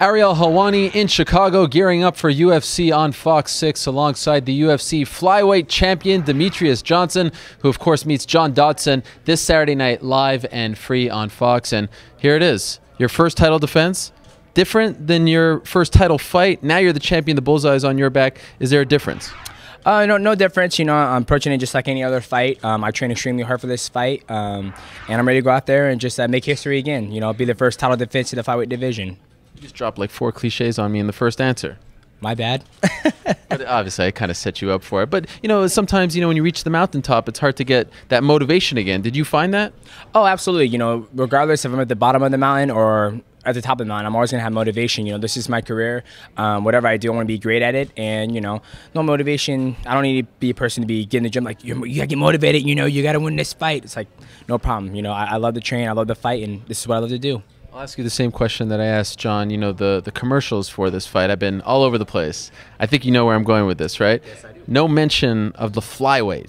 Ariel Helwani in Chicago, gearing up for UFC on Fox 6 alongside the UFC flyweight champion Demetrious Johnson, who of course meets John Dodson this Saturday night live and free on Fox. And here it is, your first title defense. Different than your first title fight. Now you're the champion, the bullseye's on your back. Is there a difference? No difference. You know, I'm approaching it just like any other fight. I train extremely hard for this fight, and I'm ready to go out there and just make history again. You know, be the first title defense in the flyweight division. You just dropped like 4 cliches on me in the first answer. My bad. But obviously, I kind of set you up for it. But, you know, sometimes, you know, when you reach the mountaintop, it's hard to get that motivation again. Did you find that? Oh, absolutely. You know, regardless if I'm at the bottom of the mountain or at the top of the mountain, I'm always going to have motivation. You know, this is my career. Whatever I do, I want to be great at it. And, you know, no motivation. I don't need to be a person to be getting the gym like, you got to get motivated. You know, you got to win this fight. It's like, no problem. You know, I love to train. I love to fight. And this is what I love to do. I'll ask you the same question that I asked John. You know, the commercials for this fight, I've been all over the place. I think you know where I'm going with this, right? Yes, I do. No mention of the flyweight.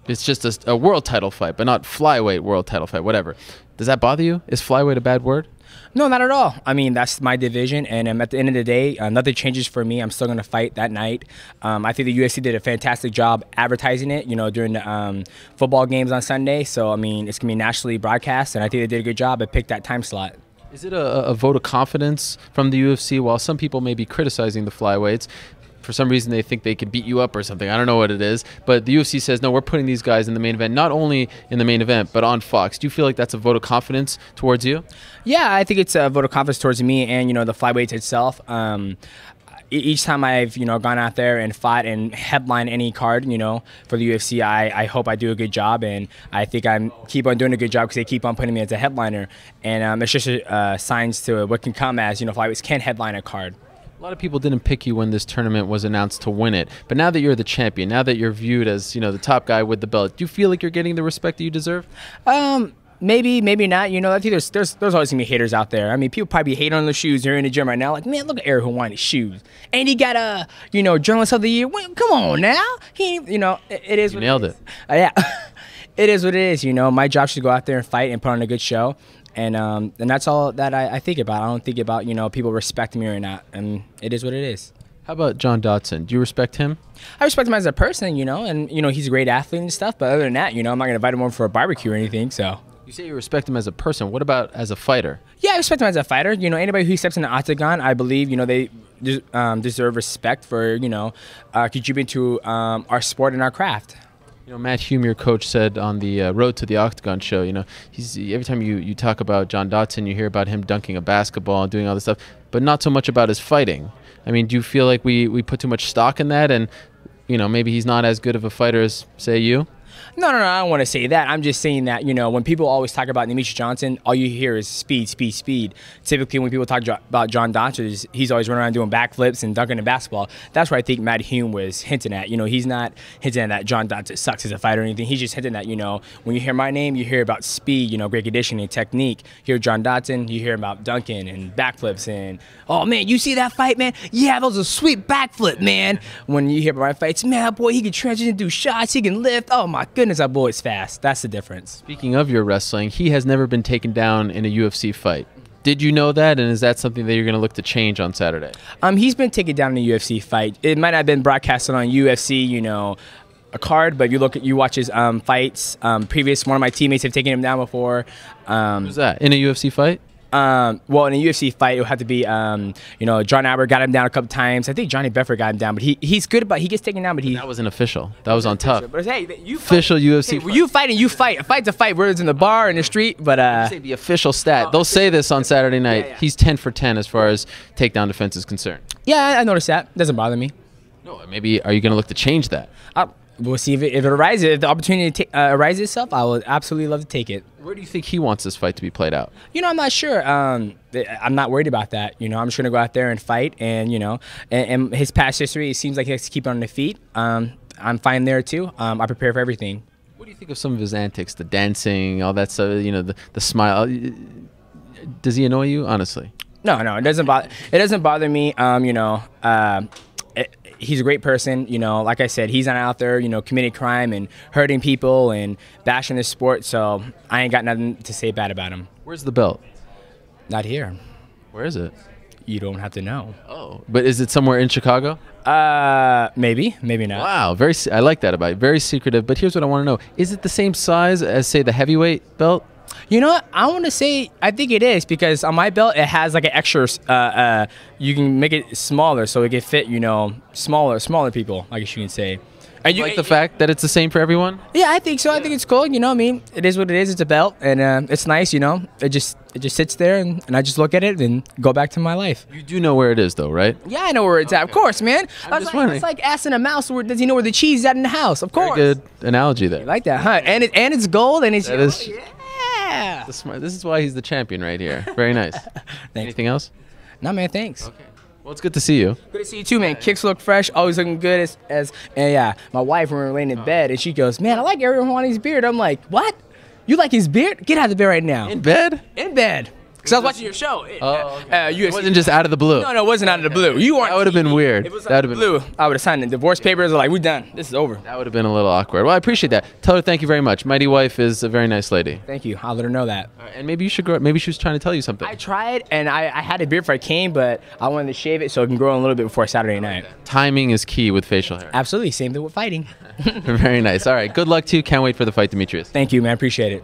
It's just a world title fight, but not flyweight world title fight, whatever. Does that bother you? Is flyweight a bad word? No, not at all. I mean, that's my division, and at the end of the day, nothing changes for me. I'm still going to fight that night. I think the UFC did a fantastic job advertising it, you know, during the football games on Sunday. So, I mean, it's going to be nationally broadcast, and I think they did a good job at pick that time slot. Is it a vote of confidence from the UFC? While some people may be criticizing the flyweights, for some reason they think they could beat you up or something. I don't know what it is. But the UFC says, no, we're putting these guys in the main event, not only in the main event, but on Fox. Do you feel like that's a vote of confidence towards you? Yeah, I think it's a vote of confidence towards me and, you know, the flyweights itself. Each time I've, you know, gone out there and fought and headlined any card, you know, for the UFC, I hope I do a good job, and I think I keep on doing a good job because they keep on putting me as a headliner, and it's just signs to what can come as, you know, flyweights can headline a card. A lot of people didn't pick you when this tournament was announced to win it, but now that you're the champion, now that you're viewed as, you know, the top guy with the belt, do you feel like you're getting the respect that you deserve? Maybe, maybe not. You know, I think there's always gonna be haters out there. I mean, people probably hate on the shoes. They're in the gym right now, like, man, look at Ariel Helwani's shoes, and he got a, you know, journalist of the year. Well, come on now, you know, it is. You nailed it. Yeah, it is what it is. You know, my job is to go out there and fight and put on a good show, and that's all that I think about. I don't think about, you know, people respecting me or not, and it is what it is. How about John Dodson? Do you respect him? I respect him as a person, you know, and, you know, he's a great athlete and stuff, but other than that, you know, I'm not gonna invite him over for a barbecue or anything, so. You say you respect him as a person. What about as a fighter? Yeah, I respect him as a fighter. You know, anybody who steps in the octagon, I believe, you know, they deserve respect for, you know, contributing to our sport and our craft. You know, Matt Hume, your coach, said on the Road to the Octagon show, you know, every time you talk about John Dodson, you hear about him dunking a basketball and doing all this stuff, but not so much about his fighting. I mean, do you feel like we put too much stock in that, and, you know, maybe he's not as good of a fighter as, say, you? No, I don't want to say that. I'm just saying that, you know, when people always talk about Demetrious Johnson, all you hear is speed, speed, speed. Typically, when people talk about John Dodson, he's always running around doing backflips and dunking the basketball. That's where I think Matt Hume was hinting at. You know, he's not hinting at that John Dodson sucks as a fighter or anything. He's just hinting at, you know, when you hear my name, you hear about speed, you know, great conditioning, technique. You hear John Dodson, you hear about dunking and backflips and, oh, man, you see that fight, man? Yeah, that was a sweet backflip, man. When you hear about my fights, man, boy, he can transition, do shots, he can lift. Oh, my goodness, that boy is fast. That's the difference. Speaking of your wrestling, he has never been taken down in a UFC fight. Did you know that, and is that something that you're going to look to change on Saturday? He's been taken down in a UFC fight. It might not have been broadcasted on UFC, you know, a card, but you watch his fights. One of my teammates have taken him down before. Who's that? In a UFC fight? Well, in a UFC fight, it would have to be, you know, John Albert got him down a couple times. I think Johnny Bedford got him down, but he's good about, he gets taken down, but that wasn't official. That was on top. But hey, you official fight. UFC. Hey, when you fighting, you fight. A fight's a fight. Whether it's in the bar, in the street, but say the official stat. They'll say this on Saturday night. Yeah. He's 10 for 10 as far as takedown defense is concerned. Yeah, I noticed that. Doesn't bother me. No, maybe are you going to look to change that? We'll see if it arises. If the opportunity arises itself, I would absolutely love to take it. Where do you think he wants this fight to be played out? You know, I'm not sure. I'm not worried about that. You know, I'm just going to go out there and fight. And, you know, and his past history, it seems like he has to keep on the feet. I'm fine there, too. I prepare for everything. What do you think of some of his antics, the dancing, all that stuff, you know, the smile? Does he annoy you, honestly? No, it doesn't bother me. You know, he's a great person. You know, like I said, he's not out there, you know, committing crime and hurting people and bashing the sport. So I ain't got nothing to say bad about him. Where's the belt? Not here. Where is it? you don't have to know. Oh, but is it somewhere in Chicago? Maybe not. Wow, I like that about it. Very secretive. But here's what I want to know: is it the same size as, say, the heavyweight belt? You know what? I want to say I think it is, because on my belt it has like an extra. You can make it smaller so it can fit, you know, smaller people, I guess you can say. And you like the fact that it's the same for everyone? Yeah, I think so. I think it's cool. You know, I mean, it is what it is. It's a belt, and it's nice. You know, it just sits there, and I just look at it and go back to my life. You do know where it is, though, right? Yeah, I know where it's at. Of course, man. It's like asking a mouse, where does he know where the cheese is at in the house? Of course. Very good analogy there. You like that, huh? And it's gold, and it's yeah. This is why he's the champion right here. Very nice. Anything else? No, man. Thanks. Okay. Well, it's good to see you. Good to see you too, man. Kicks look fresh, always looking good. And yeah, my wife, when we were laying in bed, and she goes, "Man, I like Ariel Helwani's beard." I'm like, "What? You like his beard? Get out of the bed right now." In bed? In bed. Because I was watching your show. Okay. It wasn't just out of the blue. No, it wasn't out of the blue. You weren't. That would have been weird. If it was out of the blue, I would have signed the divorce papers. Like, we're done. This is over. That would have been a little awkward. Well, I appreciate that. Tell her thank you very much. Mighty wife is a very nice lady. Thank you. I'll let her know that. And maybe you should grow. Maybe she was trying to tell you something. I tried, and I had a beard before I came, but I wanted to shave it so it can grow in a little bit before Saturday night. Timing is key with facial hair. Absolutely. Same thing with fighting. Very nice. All right. Good luck to you. Can't wait for the fight, Demetrious. Thank you, man. Appreciate it.